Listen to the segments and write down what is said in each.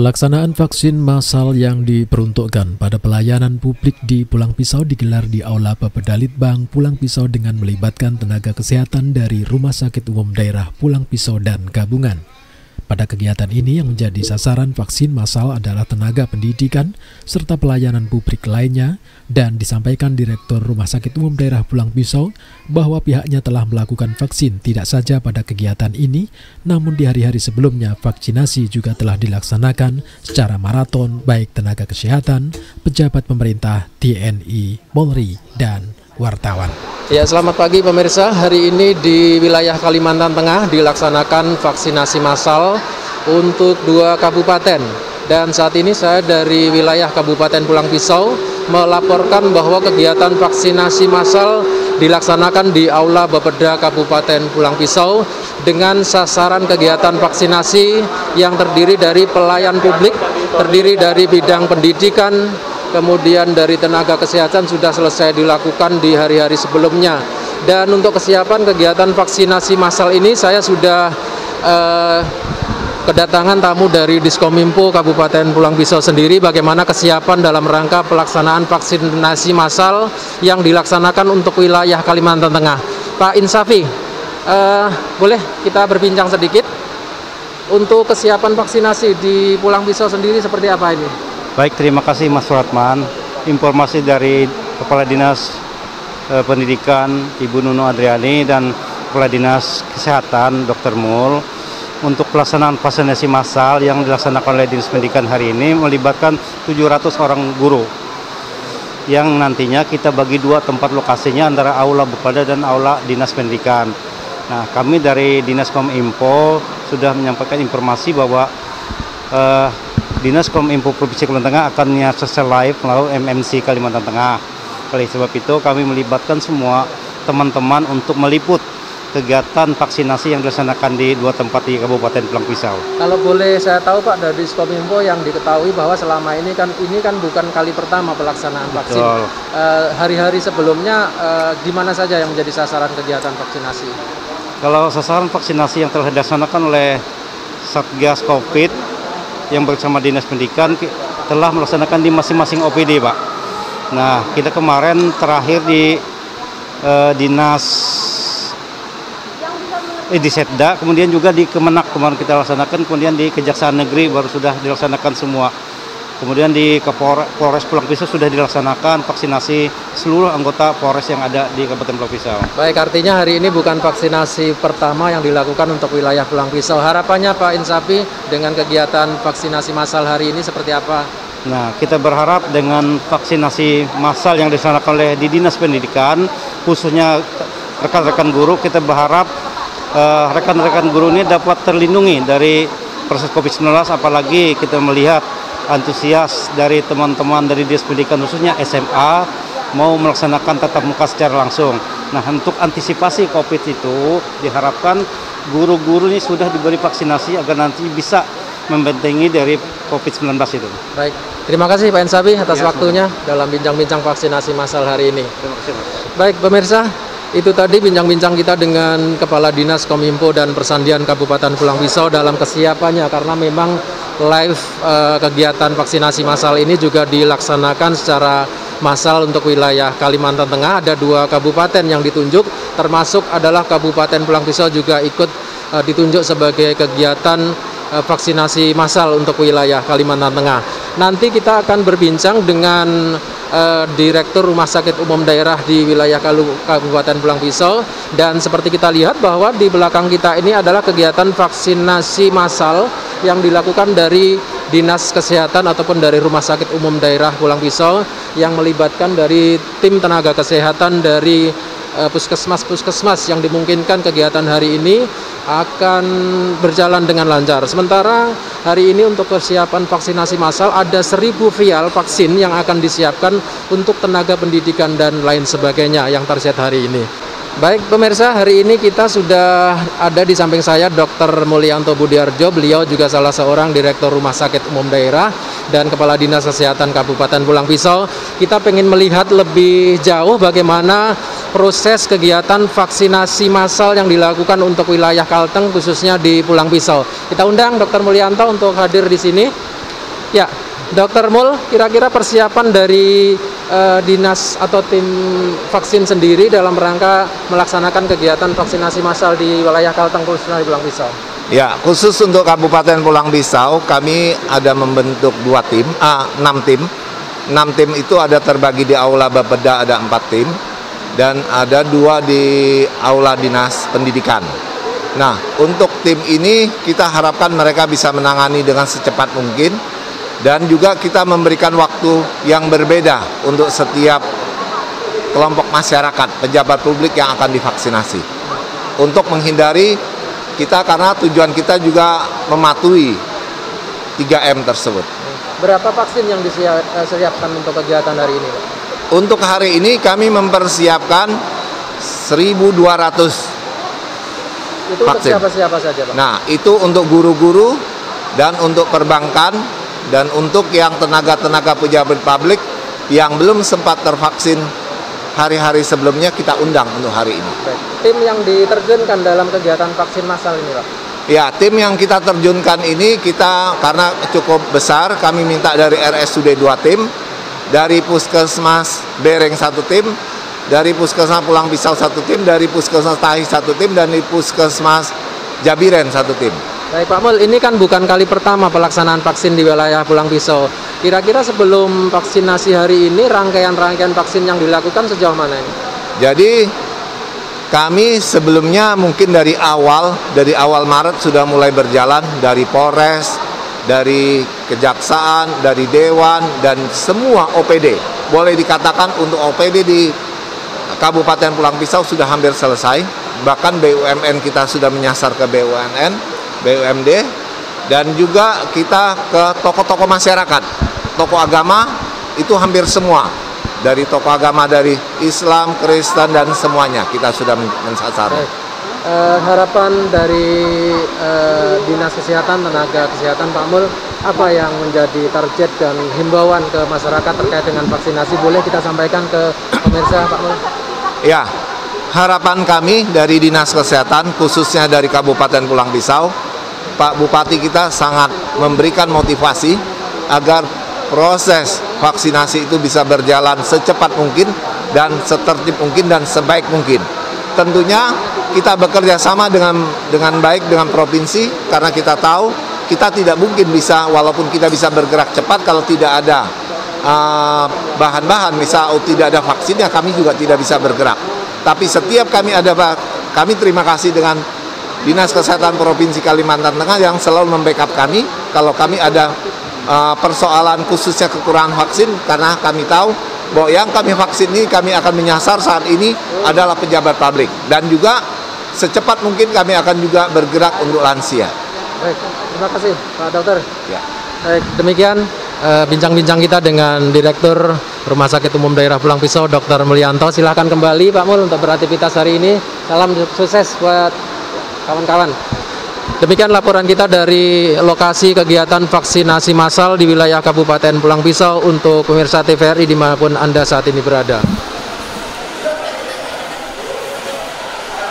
Pelaksanaan vaksin massal yang diperuntukkan pada pelayanan publik di Pulang Pisau digelar di Aula Bapeda Litbang Pulang Pisau dengan melibatkan tenaga kesehatan dari Rumah Sakit Umum Daerah Pulang Pisau dan gabungan. Pada kegiatan ini yang menjadi sasaran vaksin massal adalah tenaga pendidikan serta pelayanan publik lainnya, dan disampaikan Direktur Rumah Sakit Umum Daerah Pulang Pisau bahwa pihaknya telah melakukan vaksin tidak saja pada kegiatan ini, namun di hari-hari sebelumnya vaksinasi juga telah dilaksanakan secara maraton baik tenaga kesehatan, pejabat pemerintah, TNI, Polri, dan wartawan. Ya, selamat pagi pemirsa. Hari ini di wilayah Kalimantan Tengah dilaksanakan vaksinasi massal untuk 2 kabupaten. Dan saat ini saya dari wilayah Kabupaten Pulang Pisau melaporkan bahwa kegiatan vaksinasi massal dilaksanakan di Aula Bapeda Kabupaten Pulang Pisau dengan sasaran kegiatan vaksinasi yang terdiri dari pelayan publik, terdiri dari bidang pendidikan, kemudian dari tenaga kesehatan sudah selesai dilakukan di hari-hari sebelumnya. Dan untuk kesiapan kegiatan vaksinasi massal ini saya sudah kedatangan tamu dari Diskominfo Kabupaten Pulang Pisau sendiri, bagaimana kesiapan dalam rangka pelaksanaan vaksinasi massal yang dilaksanakan untuk wilayah Kalimantan Tengah. Pak Insafi, boleh kita berbincang sedikit untuk kesiapan vaksinasi di Pulang Pisau sendiri seperti apa ini? Baik, terima kasih Mas Suratman. Informasi dari Kepala Dinas Pendidikan Ibu Nuno Adriani dan Kepala Dinas Kesehatan Dr. Mul untuk pelaksanaan vaksinasi massal yang dilaksanakan oleh Dinas Pendidikan hari ini melibatkan 700 orang guru yang nantinya kita bagi 2 tempat lokasinya antara Aula Bapeda dan Aula Dinas Pendidikan. Nah, kami dari Dinas Kominfo sudah menyampaikan informasi bahwa Dinas Kominfo Provinsi Kalimantan Tengah akan menyaksikan live melalui MNC Kalimantan Tengah. Oleh sebab itu kami melibatkan semua teman-teman untuk meliput kegiatan vaksinasi yang dilaksanakan di 2 tempat di Kabupaten Pulang Pisau. Kalau boleh saya tahu Pak, dari Kominfo yang diketahui bahwa selama ini kan bukan kali pertama pelaksanaan vaksin. Hari-hari sebelumnya di mana saja yang menjadi sasaran kegiatan vaksinasi? Kalau sasaran vaksinasi yang telah dilaksanakan oleh Satgas Covid yang bersama Dinas Pendidikan telah melaksanakan di masing-masing OPD, Pak. Nah, kita kemarin terakhir di di Setda, kemudian juga di Kemenak kemarin kita laksanakan, kemudian di Kejaksaan Negeri baru sudah dilaksanakan semua. Kemudian di Polres Pulang Pisau sudah dilaksanakan vaksinasi seluruh anggota Polres yang ada di Kabupaten Pulang Pisau. Baik, artinya hari ini bukan vaksinasi pertama yang dilakukan untuk wilayah Pulang Pisau. Harapannya Pak Insafi dengan kegiatan vaksinasi massal hari ini seperti apa? Nah, kita berharap dengan vaksinasi massal yang dilaksanakan oleh di Dinas Pendidikan, khususnya rekan-rekan guru, kita berharap rekan-rekan guru ini dapat terlindungi dari proses COVID-19, apalagi kita melihat antusias dari teman-teman dari Dinas Pendidikan khususnya SMA mau melaksanakan tatap muka secara langsung. Nah, untuk antisipasi COVID itu diharapkan guru-guru ini sudah diberi vaksinasi agar nanti bisa membentengi dari COVID-19 itu. Baik, terima kasih Pak Insafi atas waktunya dalam bincang-bincang vaksinasi massal hari ini. Terima kasih, Mas. Baik pemirsa, itu tadi bincang-bincang kita dengan Kepala Dinas Kominfo dan Persandian Kabupaten Pulang Pisau dalam kesiapannya, karena memang live kegiatan vaksinasi massal ini juga dilaksanakan secara massal untuk wilayah Kalimantan Tengah. Ada 2 kabupaten yang ditunjuk, termasuk adalah Kabupaten Pulang Pisau juga ikut ditunjuk sebagai kegiatan vaksinasi massal untuk wilayah Kalimantan Tengah. Nanti kita akan berbincang dengan Direktur Rumah Sakit Umum Daerah di wilayah Kabupaten Pulang Pisau, dan seperti kita lihat bahwa di belakang kita ini adalah kegiatan vaksinasi massal yang dilakukan dari Dinas Kesehatan ataupun dari Rumah Sakit Umum Daerah Pulang Pisau yang melibatkan dari tim tenaga kesehatan dari puskesmas-puskesmas yang dimungkinkan kegiatan hari ini akan berjalan dengan lancar. Sementara hari ini untuk persiapan vaksinasi massal ada 1000 vial vaksin yang akan disiapkan untuk tenaga pendidikan dan lain sebagainya yang tersiap hari ini. Baik pemirsa, hari ini kita sudah ada di samping saya Dr. Mulyanto Budiarjo. Beliau juga salah seorang Direktur Rumah Sakit Umum Daerah dan Kepala Dinas Kesehatan Kabupaten Pulang Pisau. Kita ingin melihat lebih jauh bagaimana proses kegiatan vaksinasi massal yang dilakukan untuk wilayah Kalteng, khususnya di Pulang Pisau. Kita undang Dr. Mulyanto untuk hadir di sini. Ya, Dokter Mul, kira-kira persiapan dari dinas atau tim vaksin sendiri dalam rangka melaksanakan kegiatan vaksinasi massal di wilayah Kalteng khususnya di Pulang Pisau. Ya, khusus untuk Kabupaten Pulang Pisau, kami ada membentuk 6 tim. 6 tim itu ada terbagi di Aula Bapeda ada 4 tim, dan ada 2 di Aula Dinas Pendidikan. Nah, untuk tim ini kita harapkan mereka bisa menangani dengan secepat mungkin, dan juga kita memberikan waktu yang berbeda untuk setiap kelompok masyarakat, pejabat publik yang akan divaksinasi. Untuk menghindari kita, karena tujuan kita juga mematuhi 3M tersebut. Berapa vaksin yang disiapkan untuk kegiatan hari ini, Pak? Untuk hari ini kami mempersiapkan 1.200 Itu untuk vaksin. siapa-siapa saja, Pak? Nah, itu untuk guru-guru dan untuk perbankan dan untuk yang tenaga-tenaga pejabat publik yang belum sempat tervaksin hari-hari sebelumnya, kita undang untuk hari ini. Baik. Tim yang diterjunkan dalam kegiatan vaksin massal ini, Pak? Ya, tim yang kita terjunkan ini kita karena cukup besar, kami minta dari RSUD 2 tim, dari Puskesmas Bereng 1 tim, dari Puskesmas Pulang Pisau 1 tim, dari Puskesmas Tahi 1 tim, dan di Puskesmas Jabiren 1 tim. Baik Pak Mul, ini kan bukan kali pertama pelaksanaan vaksin di wilayah Pulang Pisau. Kira-kira sebelum vaksinasi hari ini, rangkaian-rangkaian vaksin yang dilakukan sejauh mana ini? Jadi kami sebelumnya mungkin dari awal Maret sudah mulai berjalan, dari Polres, dari Kejaksaan, dari Dewan, dan semua OPD. Boleh dikatakan untuk OPD di Kabupaten Pulang Pisau sudah hampir selesai. Bahkan BUMN kita sudah menyasar ke BUMD, dan juga kita ke tokoh-tokoh masyarakat, tokoh agama itu hampir semua, dari tokoh agama dari Islam, Kristen, dan semuanya kita sudah mensasar. Harapan dari Dinas Kesehatan, tenaga kesehatan Pak Mul, apa yang menjadi target dan himbauan ke masyarakat terkait dengan vaksinasi? Boleh kita sampaikan ke pemirsa, Pak Mul? Ya, harapan kami dari Dinas Kesehatan, khususnya dari Kabupaten Pulang Pisau, Pak Bupati kita sangat memberikan motivasi agar proses vaksinasi itu bisa berjalan secepat mungkin dan setertib mungkin dan sebaik mungkin. Tentunya kita bekerja sama dengan baik dengan provinsi, karena kita tahu kita tidak mungkin bisa, walaupun kita bisa bergerak cepat, kalau tidak ada bahan-bahan, misal tidak ada vaksinnya, kami juga tidak bisa bergerak. Tapi setiap kami terima kasih dengan Dinas Kesehatan Provinsi Kalimantan Tengah yang selalu membackup kami kalau kami ada persoalan khususnya kekurangan vaksin, karena kami tahu bahwa yang kami vaksin ini kami akan menyasar saat ini adalah pejabat publik, dan juga secepat mungkin kami akan juga bergerak untuk lansia. Baik, terima kasih Pak Dokter. Ya. Baik, demikian bincang-bincang kita dengan Direktur Rumah Sakit Umum Daerah Pulang Pisau, Dr. Mulyanto. Silahkan kembali Pak Mul untuk beraktivitas hari ini. Salam sukses buat kawan-kawan. Demikian laporan kita dari lokasi kegiatan vaksinasi massal di wilayah Kabupaten Pulang Pisau untuk pemirsa TVRI dimanapun Anda saat ini berada.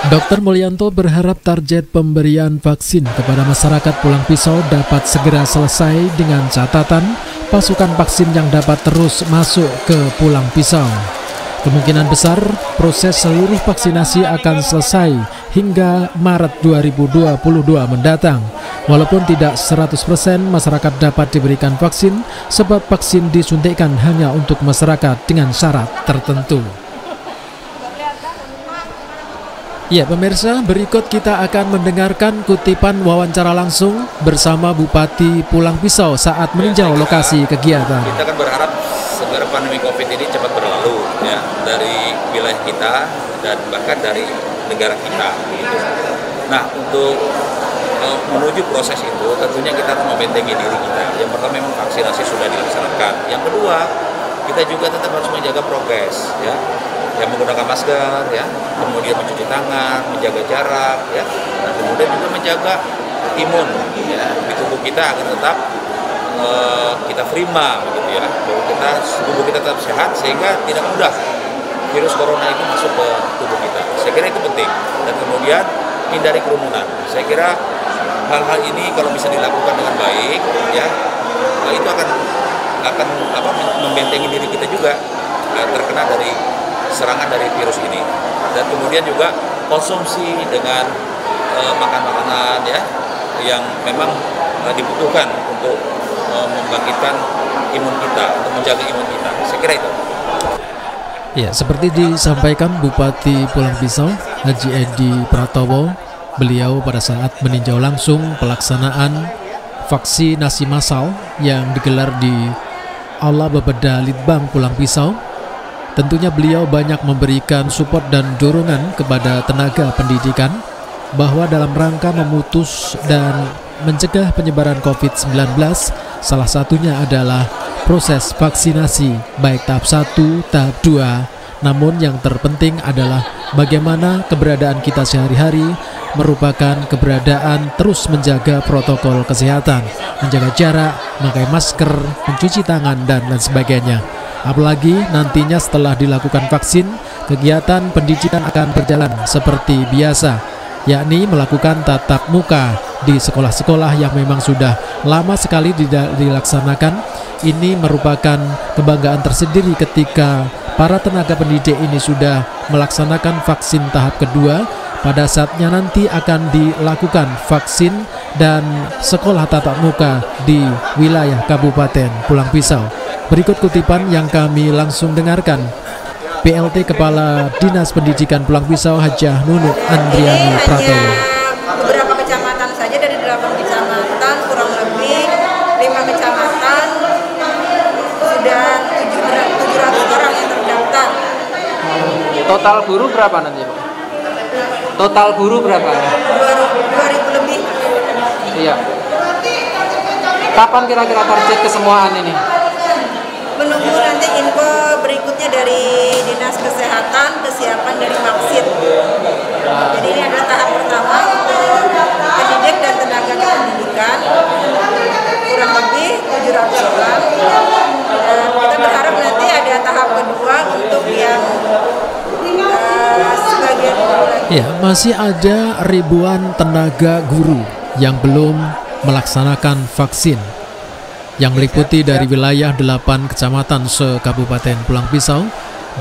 Dr. Mulyanto berharap target pemberian vaksin kepada masyarakat Pulang Pisau dapat segera selesai dengan catatan pasukan vaksin yang dapat terus masuk ke Pulang Pisau. Kemungkinan besar proses seluruh vaksinasi akan selesai hingga Maret 2022 mendatang. Walaupun tidak 100% masyarakat dapat diberikan vaksin, sebab vaksin disuntikkan hanya untuk masyarakat dengan syarat tertentu. Ya pemirsa, berikut kita akan mendengarkan kutipan wawancara langsung bersama Bupati Pulang Pisau saat meninjau lokasi kegiatan. Kita kan berharap segera pandemi COVID ini cepat berlalu ya, dari wilayah kita dan bahkan dari negara kita gitu. Nah, untuk menuju proses itu tentunya kita harus membentengi diri kita. Yang pertama memang vaksinasi sudah dilaksanakan. Yang kedua, kita juga tetap harus menjaga prokes ya. Yang menggunakan masker ya, kemudian mencuci tangan, menjaga jarak ya, dan kemudian juga menjaga imun ya di tubuh kita agar tetap kita prima gitu ya, bahwa tubuh kita tetap sehat sehingga tidak mudah virus corona itu masuk ke tubuh kita. Saya kira itu penting, dan kemudian hindari kerumunan. Saya kira hal-hal ini kalau bisa dilakukan dengan baik ya, itu akan membentengi diri kita juga terkena dari serangan dari virus ini. Dan kemudian juga konsumsi dengan makan makanan ya yang memang dibutuhkan untuk membangkitkan imun kita, untuk menjaga imun kita. Saya kira itu. Ya, seperti disampaikan Bupati Pulang Pisau, Haji Edi Pratowo, beliau pada saat meninjau langsung pelaksanaan vaksinasi massal yang digelar di Aula Bapeda Litbang Pulang Pisau. Tentunya beliau banyak memberikan support dan dorongan kepada tenaga pendidikan bahwa dalam rangka memutus dan mencegah penyebaran COVID-19, salah satunya adalah proses vaksinasi baik tahap 1, tahap 2. Namun yang terpenting adalah bagaimana keberadaan kita sehari-hari merupakan keberadaan terus menjaga protokol kesehatan, menjaga jarak, memakai masker, mencuci tangan, dan lain sebagainya. Apalagi nantinya setelah dilakukan vaksin, kegiatan pendidikan akan berjalan seperti biasa, yakni melakukan tatap muka di sekolah-sekolah yang memang sudah lama sekali dilaksanakan. Ini merupakan kebanggaan tersendiri ketika para tenaga pendidik ini sudah melaksanakan vaksin tahap kedua. Pada saatnya nanti akan dilakukan vaksin dan sekolah tatap muka di wilayah Kabupaten Pulang Pisau. Berikut kutipan yang kami langsung dengarkan. PLT Kepala Dinas Pendidikan Pulang Pisau, Hajah Nunu Andriani Pratowo. Beberapa kecamatan saja dari 8 kecamatan, kurang lebih 5 kecamatan sudah 700 orang yang terdaftar. Total guru berapa nanti, Pak? Total guru berapa? 2.000 lebih. Iya. Kapan kira-kira target kesemuaan ini? Menunggu nanti info berikutnya dari Dinas Kesehatan, kesiapan dari vaksin. Jadi ini adalah tahap pertama untuk pendidik dan tenaga kependidikan, kurang lebih 700 orang. Kita berharap nanti ada tahap kedua untuk yang sebagian lagi. Ya, masih ada ribuan tenaga guru yang belum melaksanakan vaksin, yang meliputi dari wilayah 8 kecamatan se-Kabupaten Pulang Pisau.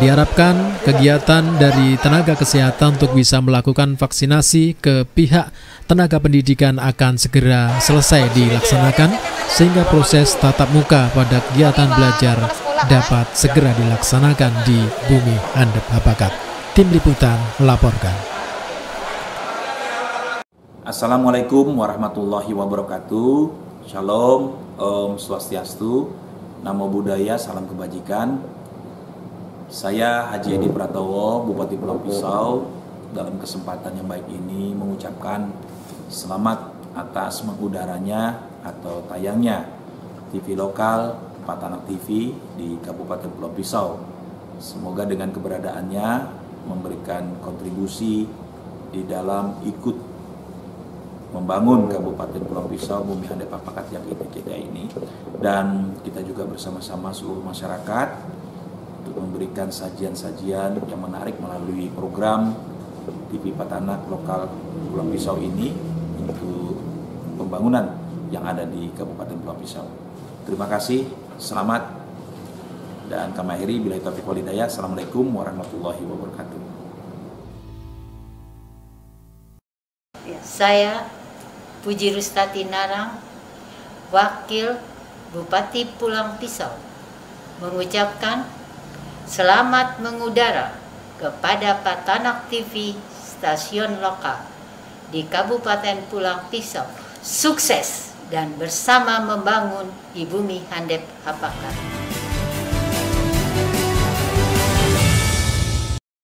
Diharapkan kegiatan dari tenaga kesehatan untuk bisa melakukan vaksinasi ke pihak tenaga pendidikan akan segera selesai dilaksanakan, sehingga proses tatap muka pada kegiatan belajar dapat segera dilaksanakan di Bumi Handap Habakat. Tim Liputan melaporkan. Assalamualaikum warahmatullahi wabarakatuh. Shalom, Om Swastiastu, Namo Buddhaya, salam kebajikan. Saya Haji Edi Pratowo, Bupati Pulang Pisau, dalam kesempatan yang baik ini mengucapkan selamat atas mengudaranya atau tayangnya TV lokal Patanak TV di Kabupaten Pulang Pisau. Semoga dengan keberadaannya memberikan kontribusi di dalam ikut membangun Kabupaten Pulang Pisau, Bumi Handap Habakat yang kita ini, dan kita juga bersama-sama seluruh masyarakat untuk memberikan sajian-sajian yang menarik melalui program TV Patanak lokal Pulang Pisau ini untuk pembangunan yang ada di Kabupaten Pulang Pisau. Terima kasih, selamat, dan kami akhiri billahi taufiq wal hidayah. Assalamualaikum warahmatullahi wabarakatuh. Saya Puji Rustati Narang, Wakil Bupati Pulang Pisau, mengucapkan selamat mengudara kepada Patanak TV stasiun lokal di Kabupaten Pulang Pisau. Sukses dan bersama membangun di Bumi Handap Habakat.